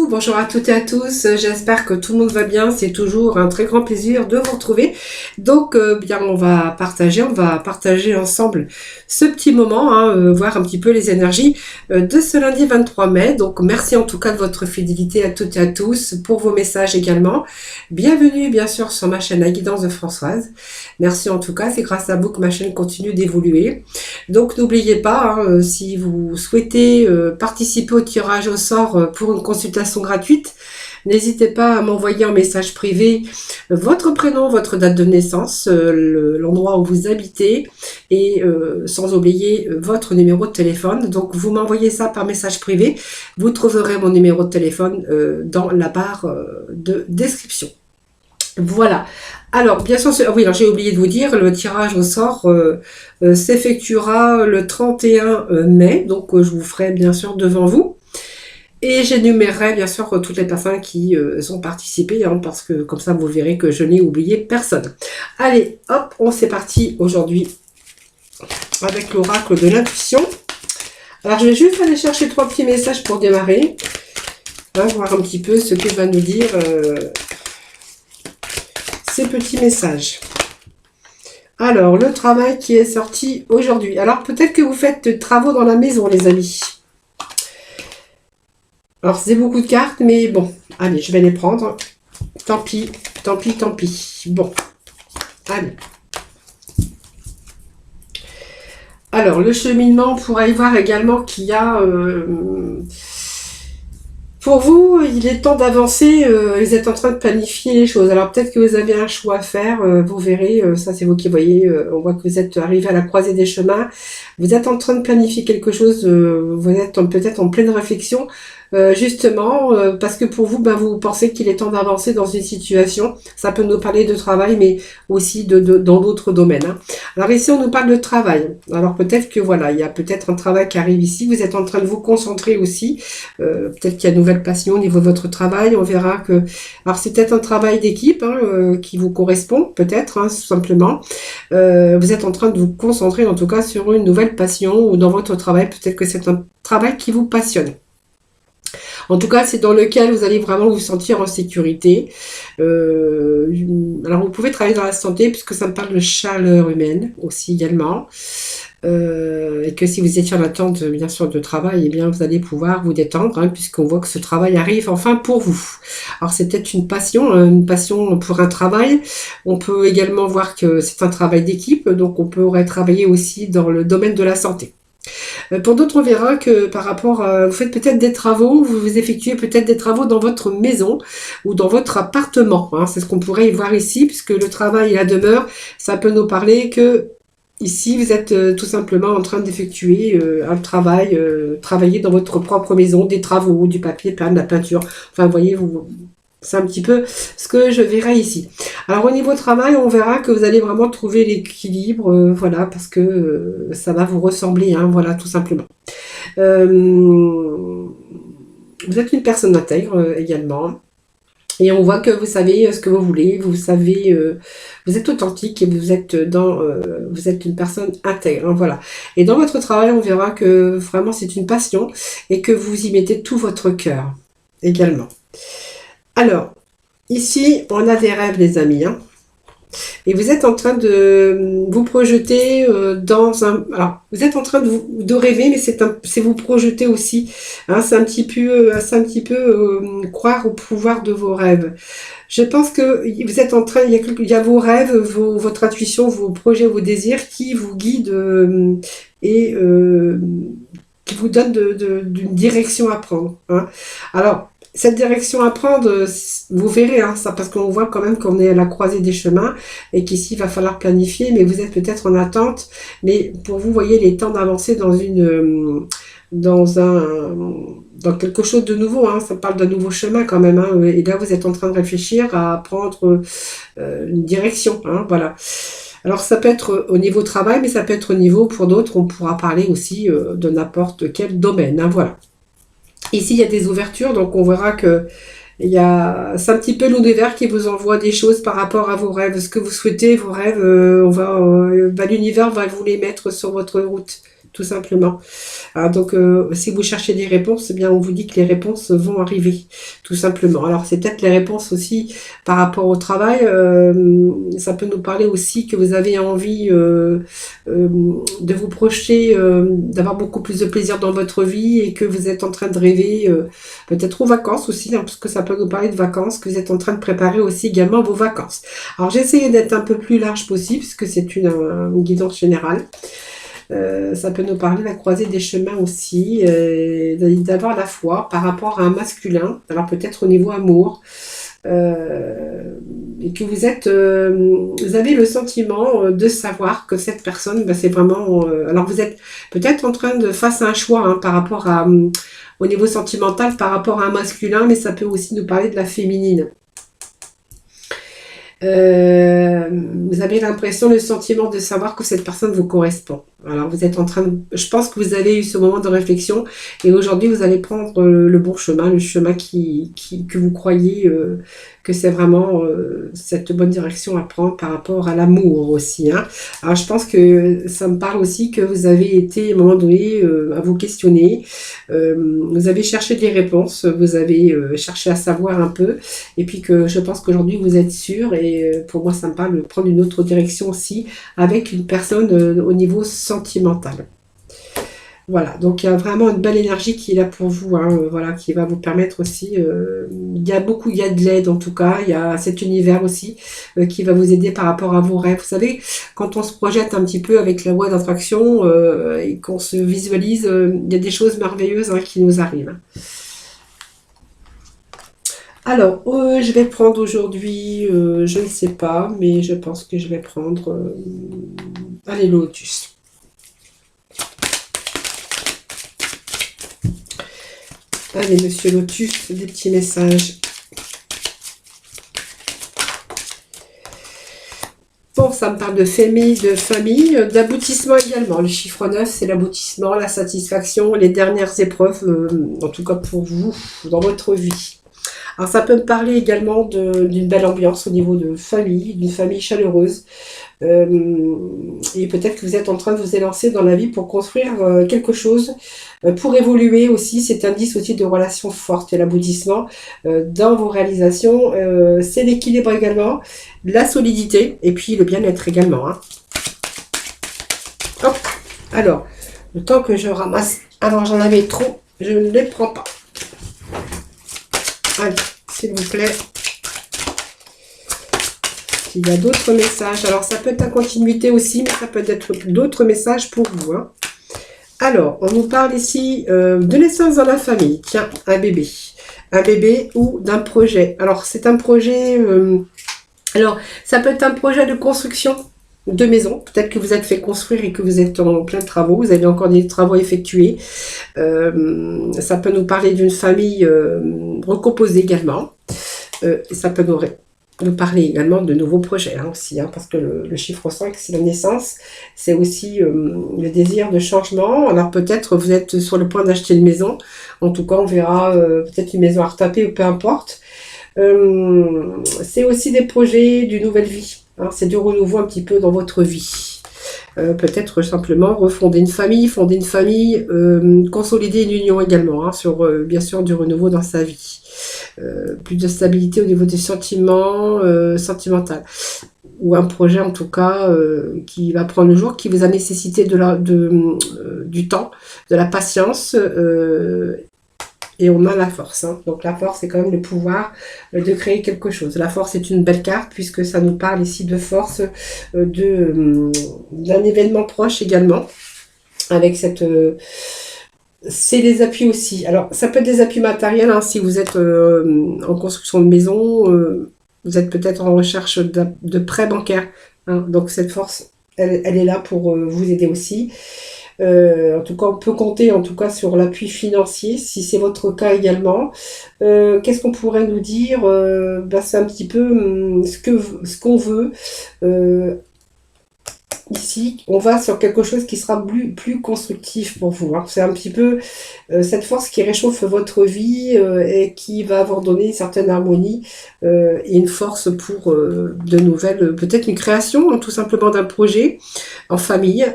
bonjour à toutes et à tous, j'espère que tout le monde va bien, c'est toujours un très grand plaisir de vous retrouver. Donc bien on va partager ensemble ce petit moment, voir un petit peu les énergies de ce lundi 23 mai. Donc merci en tout cas de votre fidélité à toutes et à tous, pour vos messages également. Bienvenue bien sûr sur ma chaîne La Guidance de Françoise. Merci en tout cas, c'est grâce à vous que ma chaîne continue d'évoluer. Donc n'oubliez pas, si vous souhaitez participer au tirage au sort pour une consultation gratuite, n'hésitez pas à m'envoyer en message privé votre prénom, votre date de naissance, l'endroit où vous habitez et sans oublier votre numéro de téléphone. Donc vous m'envoyez ça par message privé, vous trouverez mon numéro de téléphone dans la barre de description. Voilà. Alors, bien sûr, oui, alors j'ai oublié de vous dire, le tirage au sort s'effectuera le 31 mai, donc je vous ferai bien sûr devant vous. Et j'énumérerai bien sûr toutes les personnes qui ont participé, parce que comme ça vous verrez que je n'ai oublié personne. Allez, hop, on s'est parti aujourd'hui avec l'oracle de l'intuition. Alors, je vais juste aller chercher 3 petits messages pour démarrer. Voir un petit peu ce que va nous dire... ces petits messages. Alors, le travail qui est sorti aujourd'hui. Alors, peut-être que vous faites de travaux dans la maison, les amis. Alors, c'est beaucoup de cartes, mais bon. Allez, je vais les prendre. Tant pis, tant pis, tant pis. Bon. Allez. Alors, le cheminement, on pourra y voir également qu'il y a... pour vous, il est temps d'avancer, vous êtes en train de planifier les choses. Alors peut-être que vous avez un choix à faire, vous verrez, ça c'est vous qui voyez, on voit que vous êtes arrivé à la croisée des chemins, vous êtes en train de planifier quelque chose, vous êtes peut-être en pleine réflexion, justement, parce que pour vous, vous pensez qu'il est temps d'avancer dans une situation. Ça peut nous parler de travail, mais aussi dans d'autres domaines. Alors ici, on nous parle de travail. Alors peut-être que voilà, il y a peut-être un travail qui arrive ici. Vous êtes en train de vous concentrer aussi. Peut-être qu'il y a une nouvelle passion au niveau de votre travail. On verra que... Alors c'est peut-être un travail d'équipe qui vous correspond, peut-être, tout simplement. Vous êtes en train de vous concentrer, en tout cas, sur une nouvelle passion ou dans votre travail. Peut-être que c'est un travail qui vous passionne. En tout cas, c'est dans lequel vous allez vraiment vous sentir en sécurité. Alors, vous pouvez travailler dans la santé, puisque ça me parle de chaleur humaine aussi également. Et que si vous étiez en attente, bien sûr, de travail, eh bien, vous allez pouvoir vous détendre, puisqu'on voit que ce travail arrive enfin pour vous. Alors, c'est peut-être une passion pour un travail. On peut également voir que c'est un travail d'équipe, donc on pourrait travailler aussi dans le domaine de la santé. Pour d'autres, on verra que par rapport à... Vous faites peut-être des travaux, vous effectuez peut-être des travaux dans votre maison ou dans votre appartement. C'est ce qu'on pourrait y voir ici, puisque le travail et la demeure, ça peut nous parler que ici, vous êtes tout simplement en train d'effectuer un travail, travailler dans votre propre maison, des travaux, du papier peint, de la peinture. Enfin, vous voyez, c'est un petit peu ce que je verrai ici. Alors au niveau travail, on verra que vous allez vraiment trouver l'équilibre, voilà, parce que ça va vous ressembler, voilà, tout simplement. Vous êtes une personne intègre également. Et on voit que vous savez ce que vous voulez, vous savez, vous êtes authentique et vous êtes une personne intègre, voilà. Et dans votre travail, on verra que vraiment c'est une passion et que vous y mettez tout votre cœur également. Alors, ici, on a des rêves, les amis. Et vous êtes en train de vous projeter dans un... Alors, vous êtes en train de rêver, mais c'est vous projeter aussi. C'est un petit peu croire au pouvoir de vos rêves. Je pense que vous êtes en train... Il y a vos rêves, votre intuition, vos projets, vos désirs qui vous guident et qui vous donnent d'une direction à prendre. Alors... Cette direction à prendre, vous verrez, ça, parce qu'on voit quand même qu'on est à la croisée des chemins et qu'ici, il va falloir planifier, mais vous êtes peut-être en attente. Mais pour vous, voyez, il est temps d'avancer dans quelque chose de nouveau. Ça parle d'un nouveau chemin quand même. Et là, vous êtes en train de réfléchir à prendre une direction. Voilà. Alors, ça peut être au niveau travail, mais ça peut être au niveau, pour d'autres, on pourra parler aussi de n'importe quel domaine. Voilà. Ici, il y a des ouvertures, donc on verra que c'est un petit peu l'univers qui vous envoie des choses par rapport à vos rêves. Ce que vous souhaitez, vos rêves, l'univers va vous les mettre sur votre route, tout simplement. Donc, si vous cherchez des réponses, eh bien, on vous dit que les réponses vont arriver, tout simplement. Alors, c'est peut-être les réponses aussi par rapport au travail. Ça peut nous parler aussi que vous avez envie de vous projeter, d'avoir beaucoup plus de plaisir dans votre vie et que vous êtes en train de rêver, peut-être aux vacances aussi, hein, parce que ça peut nous parler de vacances, que vous êtes en train de préparer aussi également vos vacances. Alors, j'ai essayé d'être un peu plus large possible, puisque c'est une guidance générale. Ça peut nous parler de la croisée des chemins aussi, d'avoir la foi par rapport à un masculin, alors peut-être au niveau amour, et que vous avez le sentiment de savoir que cette personne, ben, c'est vraiment, alors vous êtes peut-être en train de face à un choix hein, par rapport à, au niveau sentimental, par rapport à un masculin, mais ça peut aussi nous parler de la féminine. Vous avez l'impression, le sentiment de savoir que cette personne vous correspond. Alors vous êtes en train de... Je pense que vous avez eu ce moment de réflexion et aujourd'hui vous allez prendre le bon chemin, le chemin que vous croyez que c'est vraiment cette bonne direction à prendre par rapport à l'amour aussi. Hein. Alors je pense que ça me parle aussi que vous avez été à un moment donné à vous questionner, vous avez cherché des réponses, vous avez cherché à savoir un peu et puis que je pense qu'aujourd'hui vous êtes sûr et pour moi ça me parle de prendre une autre direction aussi avec une personne au niveau sentimental. Voilà, donc il y a vraiment une belle énergie qui est là pour vous, hein, voilà, qui va vous permettre aussi, il y a de l'aide en tout cas, il y a cet univers aussi qui va vous aider par rapport à vos rêves. Vous savez, quand on se projette un petit peu avec la loi d'attraction et qu'on se visualise, il y a des choses merveilleuses hein, qui nous arrivent. Alors, je vais prendre aujourd'hui, je ne sais pas, mais je pense que je vais prendre, allez, le lotus. Allez, monsieur Lotus, des petits messages. Bon, ça me parle de famille, d'aboutissement également. Le chiffre 9, c'est l'aboutissement, la satisfaction, les dernières épreuves, en tout cas pour vous, dans votre vie. Alors, ça peut me parler également d'une belle ambiance au niveau de famille, d'une famille chaleureuse. Et peut-être que vous êtes en train de vous élancer dans la vie pour construire quelque chose, pour évoluer aussi. C'est un indice aussi de relations fortes et l'aboutissement dans vos réalisations. C'est l'équilibre également, la solidité et puis le bien-être également. Hein. Hop. Alors, le temps que je ramasse, alors j'en avais trop, je ne les prends pas. Allez, s'il vous plaît. Il y a d'autres messages. Alors, ça peut être en continuité aussi, mais ça peut être d'autres messages pour vous. Hein. Alors, on nous parle ici de naissance dans la famille. Tiens, un bébé. Un bébé ou d'un projet. Alors, c'est un projet... alors, ça peut être un projet de construction de maison. Peut-être que vous êtes fait construire et que vous êtes en plein de travaux. Vous avez encore des travaux effectués. Ça peut nous parler d'une famille recomposée également. Ça peut nous parler également de nouveaux projets hein, aussi, hein, parce que le chiffre 5, c'est la naissance, c'est aussi le désir de changement. Alors peut-être vous êtes sur le point d'acheter une maison, en tout cas on verra peut-être une maison à retaper ou peu importe. C'est aussi des projets d'une nouvelle vie, hein, c'est du renouveau un petit peu dans votre vie. Peut-être simplement refonder une famille, fonder une famille, consolider une union également, hein, sur bien sûr du renouveau dans sa vie. Plus de stabilité au niveau des sentiments sentimental ou un projet en tout cas qui va prendre le jour, qui vous a nécessité du temps, de la patience et on a la force. Hein. Donc la force, c'est quand même le pouvoir de créer quelque chose. La force est une belle carte puisque ça nous parle ici de force, d'un événement proche également avec cette... c'est les appuis aussi. Alors, ça peut être des appuis matériels. Hein, si vous êtes en construction de maison, vous êtes peut-être en recherche de prêts bancaires. Hein, donc, cette force, elle est là pour vous aider aussi. En tout cas, on peut compter en tout cas sur l'appui financier, si c'est votre cas également. Qu'est-ce qu'on pourrait nous dire c'est un petit peu ce qu'on veut. ici, on va sur quelque chose qui sera plus constructif pour vous. Hein. C'est un petit peu cette force qui réchauffe votre vie et qui va vous donner une certaine harmonie et une force pour de nouvelles, peut-être une création, hein, tout simplement d'un projet en famille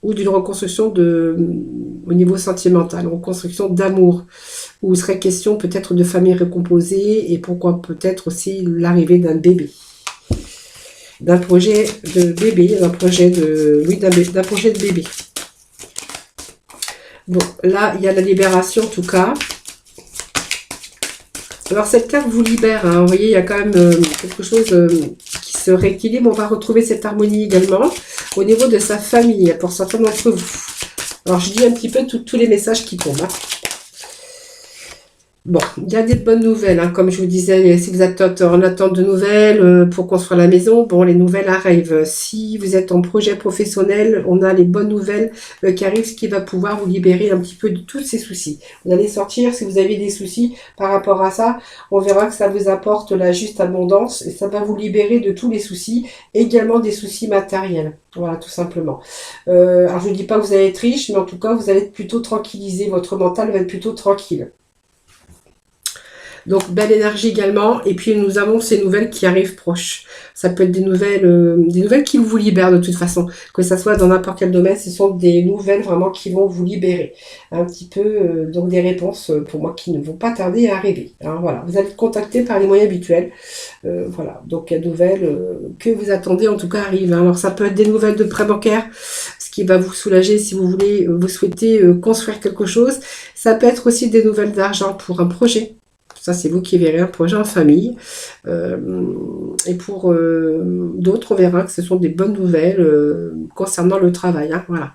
ou d'une reconstruction au niveau sentimental, une reconstruction d'amour, où il serait question peut-être de famille recomposée et pourquoi peut-être aussi l'arrivée d'un bébé. D'un projet de bébé, d'un projet de bébé. Bon, là, il y a la libération en tout cas. Alors, cette carte vous libère, hein. Vous voyez, il y a quand même quelque chose qui se rééquilibre. On va retrouver cette harmonie également au niveau de sa famille, pour certains d'entre vous. Alors, je dis un petit peu tous les messages qui tombent. Hein. Bon, il y a des bonnes nouvelles, hein. Comme je vous disais, si vous êtes en attente de nouvelles pour construire la maison, bon, les nouvelles arrivent. Si vous êtes en projet professionnel, on a les bonnes nouvelles qui arrivent, ce qui va pouvoir vous libérer un petit peu de tous ces soucis. Vous allez sortir, si vous avez des soucis par rapport à ça, on verra que ça vous apporte la juste abondance et ça va vous libérer de tous les soucis, également des soucis matériels. Voilà, tout simplement. Alors, je ne dis pas que vous allez être riche, mais en tout cas, vous allez être plutôt tranquillisé. Votre mental va être plutôt tranquille. Donc, belle énergie également. Et puis, nous avons ces nouvelles qui arrivent proches. Ça peut être des nouvelles qui vous libèrent de toute façon. Que ça soit dans n'importe quel domaine, ce sont des nouvelles vraiment qui vont vous libérer. Un petit peu, donc des réponses pour moi qui ne vont pas tarder à arriver. Hein, voilà, vous allez être contacté par les moyens habituels. Voilà, donc il y a des nouvelles que vous attendez en tout cas arrivent. Hein. Alors, ça peut être des nouvelles de prêt bancaire, ce qui va vous soulager si vous voulez, vous souhaitez construire quelque chose. Ça peut être aussi des nouvelles d'argent pour un projet. Ça, c'est vous qui verrez un projet en famille. Et pour d'autres, on verra que ce sont des bonnes nouvelles concernant le travail. Hein, voilà.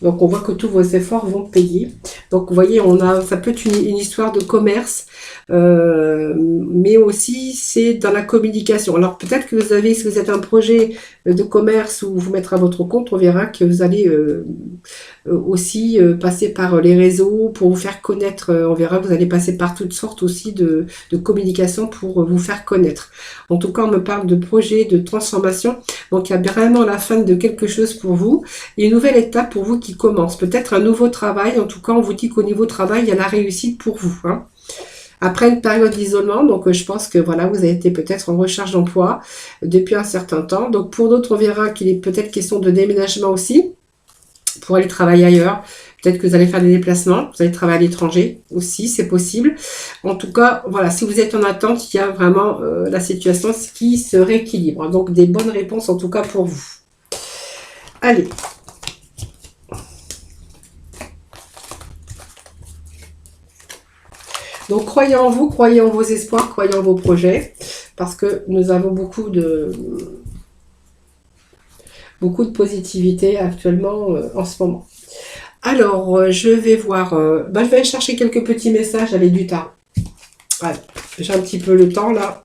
Donc, on voit que tous vos efforts vont payer. Donc, vous voyez, ça peut être une histoire de commerce, mais aussi, c'est dans la communication. Alors, peut-être que si vous êtes un projet de commerce où vous mettrez à votre compte, on verra que vous allez aussi passer par les réseaux pour vous faire connaître. On verra que vous allez passer par toutes sortes aussi de communication pour vous faire connaître. En tout cas, on me parle de projet, de transformation. Donc, il y a vraiment la fin de quelque chose pour vous. Et une nouvelle étape pour vous qui commence. Peut-être un nouveau travail. En tout cas, on vous dit qu'au niveau travail, il y a la réussite pour vous. Hein. Après une période d'isolement, donc je pense que voilà, vous avez été peut-être en recherche d'emploi depuis un certain temps. Donc, pour d'autres, on verra qu'il est peut-être question de déménagement aussi, pour aller travailler ailleurs. Peut-être que vous allez faire des déplacements, vous allez travailler à l'étranger aussi, c'est possible. En tout cas, voilà, si vous êtes en attente, il y a vraiment la situation qui se rééquilibre. Donc, des bonnes réponses en tout cas pour vous. Allez. Donc, croyez en vous, croyez en vos espoirs, croyez en vos projets, parce que nous avons beaucoup de positivité actuellement en ce moment. Alors, je vais voir, je vais aller chercher quelques petits messages avec du temps. Allez, j'ai un petit peu le temps là.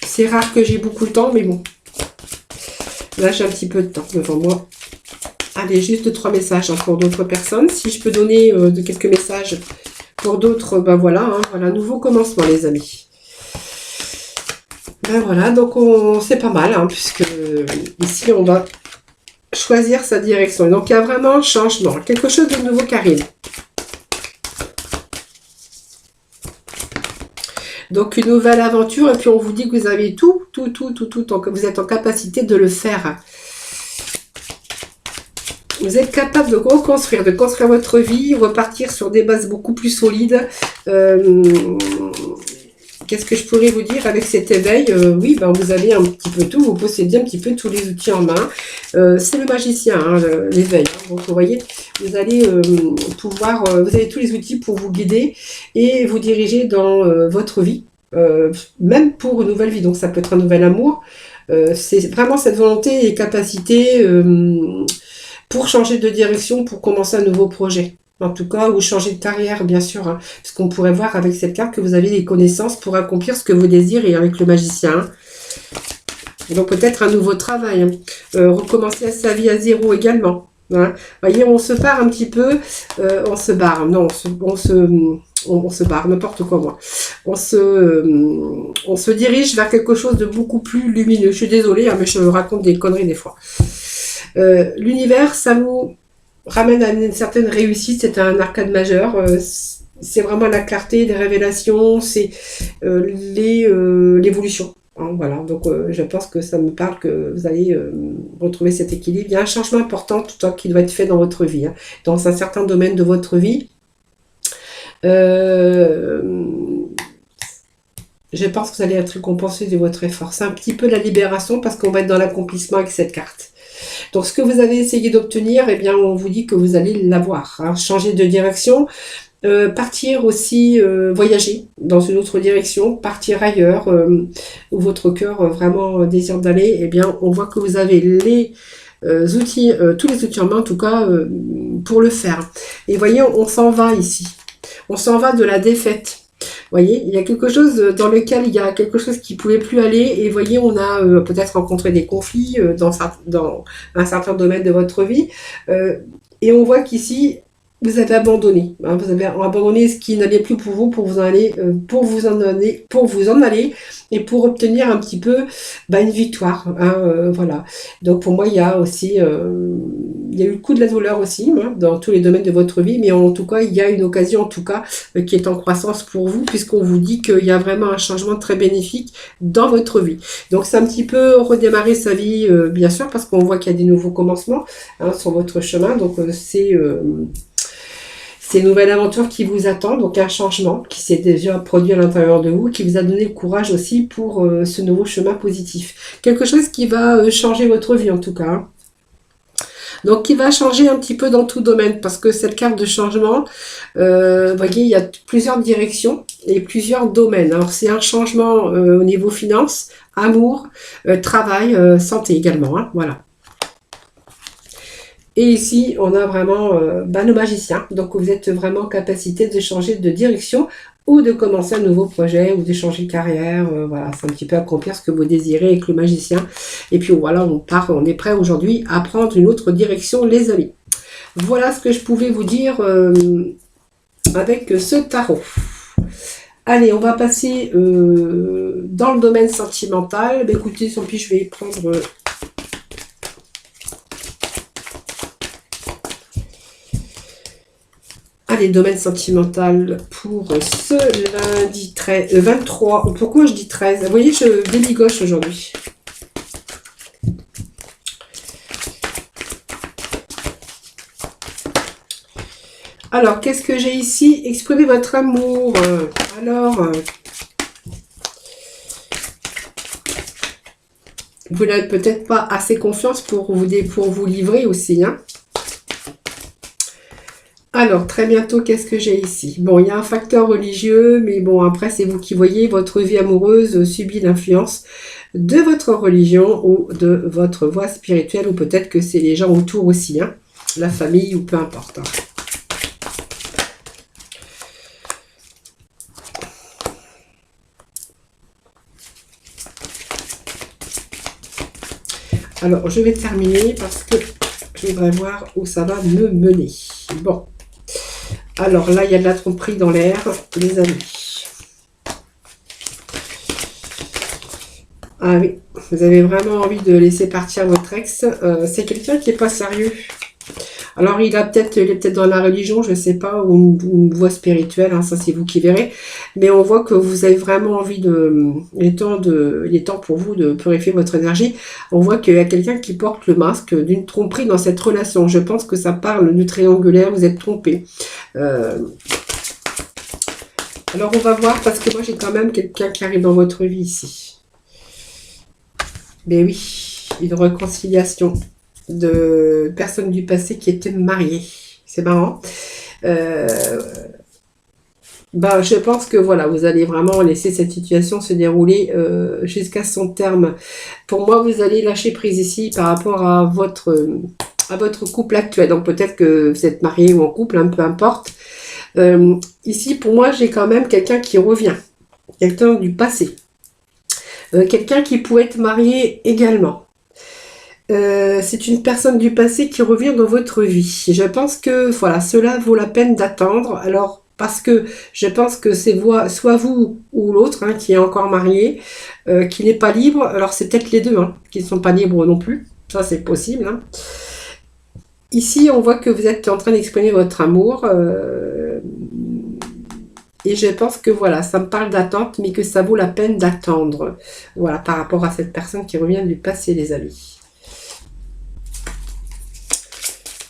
C'est rare que j'ai beaucoup de temps, mais bon. Là, j'ai un petit peu de temps devant moi. Allez, juste 3 messages pour d'autres personnes. Si je peux donner quelques messages pour d'autres, ben voilà, hein, voilà, nouveau commencement les amis. Ben voilà, donc c'est pas mal, hein, puisque ici on va choisir sa direction. Donc il y a vraiment un changement, quelque chose de nouveau qui arrive. Donc une nouvelle aventure, et puis on vous dit que vous avez tout, que vous êtes en capacité de le faire. Vous êtes capable de reconstruire, de construire votre vie, repartir sur des bases beaucoup plus solides. Qu'est-ce que je pourrais vous dire avec cet éveil? Oui, ben vous avez un petit peu tout, vous possédez un petit peu tous les outils en main. C'est le magicien, hein, l'éveil. Hein. Donc vous voyez, vous allez pouvoir, vous avez tous les outils pour vous guider et vous diriger dans votre vie, même pour une nouvelle vie. Donc ça peut être un nouvel amour. C'est vraiment cette volonté et capacité pour changer de direction, pour commencer un nouveau projet. En tout cas, ou changer de carrière, bien sûr. Hein, parce qu'on pourrait voir avec cette carte que vous avez les connaissances pour accomplir ce que vous désirez avec le magicien. Hein. Donc peut-être un nouveau travail. Hein. Recommencer sa vie à zéro également. Hein. Voyez, on se barre un petit peu. On se barre. Non, on se barre, n'importe quoi moi. On se dirige vers quelque chose de beaucoup plus lumineux. Je suis désolée, hein, mais je raconte des conneries des fois. L'univers, ça vous ramène à une certaine réussite, c'est un arcade majeur. C'est vraiment la clarté des révélations, c'est l'évolution. Hein, voilà, donc je pense que ça me parle que vous allez retrouver cet équilibre. Il y a un changement important tout le temps qui doit être fait dans votre vie, hein, dans un certain domaine de votre vie. Euh, je pense que vous allez être récompensé de votre effort. C'est un petit peu la libération parce qu'on va être dans l'accomplissement avec cette carte. Donc ce que vous avez essayé d'obtenir, eh bien on vous dit que vous allez l'avoir. Hein. Changer de direction, partir aussi, voyager dans une autre direction, partir ailleurs, où votre cœur vraiment désire d'aller, eh bien on voit que vous avez les outils, tous les outils en main en tout cas, pour le faire. Et voyez, on s'en va ici. On s'en va de la défaite. Vous voyez, il y a quelque chose dans lequel il y a quelque chose qui ne pouvait plus aller. Et voyez, on a peut-être rencontré des conflits dans un certain domaine de votre vie. Et on voit qu'ici, vous avez abandonné. Hein, vous avez abandonné ce qui n'allait plus pour vous, pour vous en aller et pour obtenir un petit peu une victoire. Hein, voilà. Donc pour moi, il y a aussi, il y a eu le coup de la douleur aussi, hein, dans tous les domaines de votre vie, mais en tout cas, il y a une occasion, en tout cas, qui est en croissance pour vous, puisqu'on vous dit qu'il y a vraiment un changement très bénéfique dans votre vie. Donc c'est un petit peu redémarrer sa vie, bien sûr, parce qu'on voit qu'il y a des nouveaux commencements, hein, sur votre chemin. Donc c'est une nouvelle aventure qui vous attend, donc un changement qui s'est déjà produit à l'intérieur de vous, qui vous a donné le courage aussi pour ce nouveau chemin positif. Quelque chose qui va changer votre vie en tout cas. Hein. Donc qui va changer un petit peu dans tout domaine, parce que cette carte de changement, vous voyez, il y a plusieurs directions et plusieurs domaines. Alors c'est un changement au niveau finance, amour, travail, santé également. Hein, voilà. Et ici, on a vraiment le magicien. Donc, vous êtes vraiment en capacité de changer de direction ou de commencer un nouveau projet ou de changer de carrière. Voilà, c'est un petit peu accomplir ce que vous désirez avec le magicien. Et puis, voilà, on est prêt aujourd'hui à prendre une autre direction, les amis. Voilà ce que je pouvais vous dire avec ce tarot. Allez, on va passer dans le domaine sentimental. Écoutez, sans plus, je vais prendre... Allez, domaine sentimental pour ce lundi 23. Pourquoi je dis 13? Vous voyez, je déligoche aujourd'hui. Alors, qu'est-ce que j'ai ici? Exprimez votre amour. Alors, vous n'avez peut-être pas assez confiance pour vous livrer aussi, hein. Alors, très bientôt, qu'est-ce que j'ai ici? Bon, il y a un facteur religieux, mais bon, après, c'est vous qui voyez, votre vie amoureuse subit l'influence de votre religion ou de votre voie spirituelle, ou peut-être que c'est les gens autour aussi, hein, la famille ou peu importe. Hein. Alors, je vais terminer parce que je voudrais voir où ça va me mener. Bon. Alors là, il y a de la tromperie dans l'air, les amis. Ah oui, vous avez vraiment envie de laisser partir votre ex. C'est quelqu'un qui n'est pas sérieux. Alors, il est peut-être dans la religion, je ne sais pas, ou une voie spirituelle, hein, ça c'est vous qui verrez. Mais on voit que vous avez vraiment envie il est temps pour vous de purifier votre énergie. On voit qu'il y a quelqu'un qui porte le masque d'une tromperie dans cette relation. Je pense que ça parle du triangulaire, vous êtes trompé. Alors, on va voir, parce que moi j'ai quand même quelqu'un qui arrive dans votre vie ici. Mais oui, une réconciliation de personnes du passé qui étaient mariées. C'est marrant. Je pense que voilà, vous allez vraiment laisser cette situation se dérouler jusqu'à son terme. Pour moi, vous allez lâcher prise ici par rapport à votre couple actuel. Donc peut-être que vous êtes marié ou en couple, hein, peu importe. Ici, pour moi, j'ai quand même quelqu'un qui revient. Quelqu'un du passé. Quelqu'un qui pourrait être marié également. C'est une personne du passé qui revient dans votre vie. Je pense que voilà, cela vaut la peine d'attendre. Alors, parce que je pense que c'est soit vous ou l'autre hein, qui est encore marié, qui n'est pas libre. Alors c'est peut-être les deux hein, qui ne sont pas libres non plus. Ça c'est possible. Hein. Ici on voit que vous êtes en train d'exprimer votre amour. Et je pense que voilà, ça me parle d'attente, mais que ça vaut la peine d'attendre. Voilà, par rapport à cette personne qui revient du passé, les amis.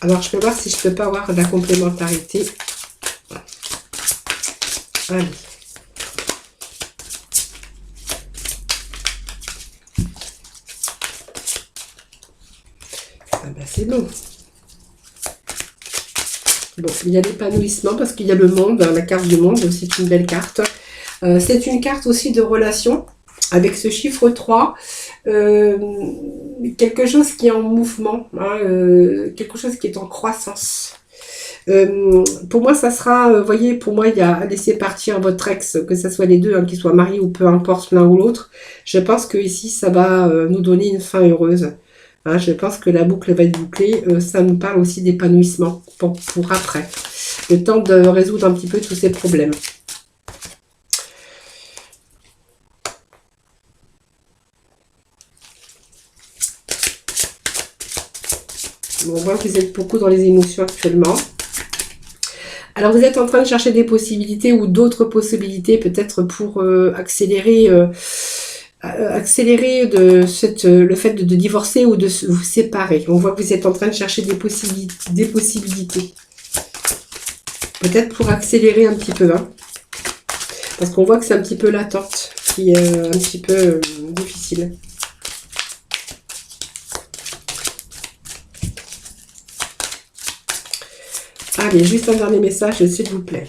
Alors je vais voir si je peux pas avoir de la complémentarité. Allez. Ah ben c'est bon. Bon, il y a l'épanouissement parce qu'il y a le monde, la carte du monde, c'est une belle carte. C'est une carte aussi de relation avec ce chiffre 3. Quelque chose qui est en mouvement, hein, quelque chose qui est en croissance. Pour moi, ça sera, voyez, pour moi, il y a laisser partir votre ex, que ce soit les deux, hein, qu'ils soient mariés ou peu importe l'un ou l'autre. Je pense que ici, ça va nous donner une fin heureuse. Hein, je pense que la boucle va être bouclée. Ça nous parle aussi d'épanouissement pour après. Le temps de résoudre un petit peu tous ces problèmes. Bon, on voit que vous êtes beaucoup dans les émotions actuellement. Alors, vous êtes en train de chercher des possibilités ou d'autres possibilités, peut-être pour accélérer le fait de divorcer ou de vous séparer. On voit que vous êtes en train de chercher des possibilités. Peut-être pour accélérer un petit peu. Hein, parce qu'on voit que c'est un petit peu l'attente qui est un petit peu difficile. Allez, juste un dernier message, s'il vous plaît.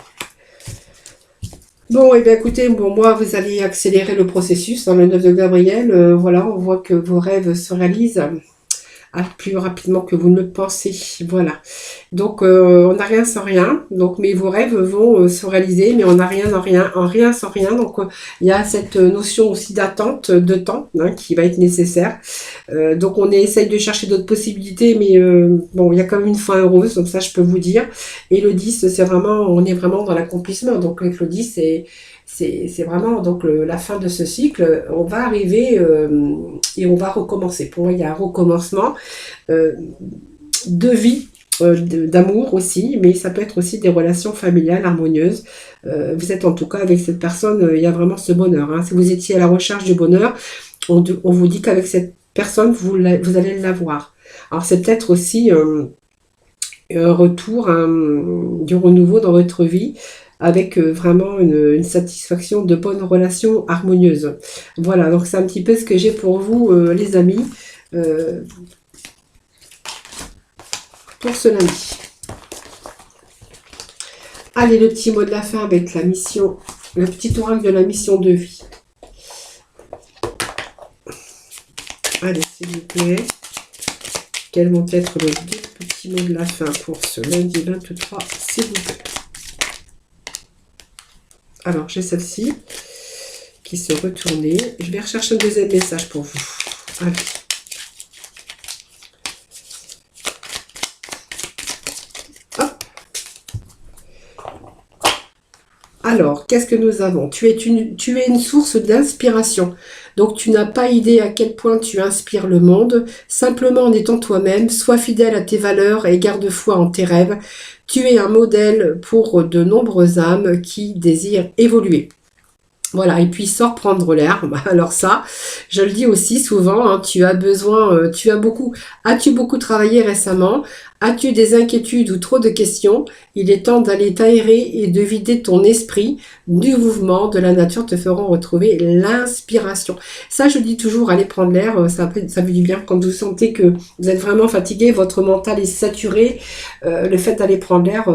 Bon, et bien écoutez, bon, moi, vous allez accélérer le processus dans le 9 de Gabriel. Voilà, on voit que vos rêves se réalisent plus rapidement que vous ne le pensez. Voilà. Donc, on n'a rien sans rien. Donc, mais vos rêves vont se réaliser, mais on n'a rien en rien sans rien. Donc, il y a cette notion aussi d'attente de temps hein, qui va être nécessaire. Donc, on essaye de chercher d'autres possibilités, mais bon, il y a quand même une fin heureuse, donc ça, je peux vous dire. Et le 10, c'est vraiment, on est vraiment dans l'accomplissement. Donc, avec le 10, c'est vraiment donc la fin de ce cycle. On va arriver et on va recommencer. Pour moi, il y a un recommencement de vie, d'amour aussi, mais ça peut être aussi des relations familiales harmonieuses. Vous êtes en tout cas avec cette personne, il y a vraiment ce bonheur. Hein. Si vous étiez à la recherche du bonheur, on vous dit qu'avec cette personne, vous allez l'avoir. Alors c'est peut-être aussi un retour, du renouveau dans votre vie, avec vraiment une satisfaction de bonnes relations harmonieuses. Voilà, donc c'est un petit peu ce que j'ai pour vous, les amis, pour ce lundi. Allez, le petit mot de la fin avec la mission, le petit oracle de la mission de vie. Allez, s'il vous plaît. Quels vont être les deux petits mots de la fin pour ce lundi 23, s'il vous plaît. Alors, j'ai celle-ci qui se retournait. Je vais rechercher un deuxième message pour vous. Allez. Hop. Alors, qu'est-ce que nous avons? Tu es une source d'inspiration. Donc, tu n'as pas idée à quel point tu inspires le monde. Simplement en étant toi-même, sois fidèle à tes valeurs et garde foi en tes rêves. Tu es un modèle pour de nombreuses âmes qui désirent évoluer. Voilà, et puis sors prendre l'air. Alors ça, je le dis aussi souvent, hein, tu as besoin, as-tu beaucoup travaillé récemment? As-tu des inquiétudes ou trop de questions? Il est temps d'aller t'aérer et de vider ton esprit. Du mouvement de la nature te feront retrouver l'inspiration. Ça, je dis toujours, allez prendre l'air, ça fait du bien. Quand vous sentez que vous êtes vraiment fatigué, votre mental est saturé, le fait d'aller prendre l'air,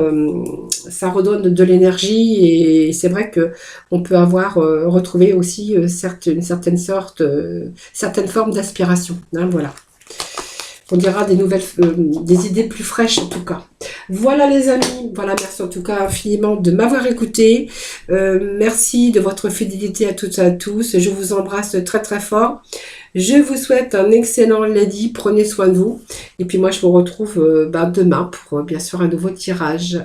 ça redonne de l'énergie et c'est vrai que on peut avoir retrouvé aussi certaines formes d'aspiration. Hein, voilà. On dira des idées plus fraîches en tout cas. Voilà les amis, voilà, merci en tout cas infiniment de m'avoir écouté. Merci de votre fidélité à toutes et à tous. Je vous embrasse très très fort. Je vous souhaite un excellent lundi. Prenez soin de vous. Et puis moi je vous retrouve demain pour bien sûr un nouveau tirage.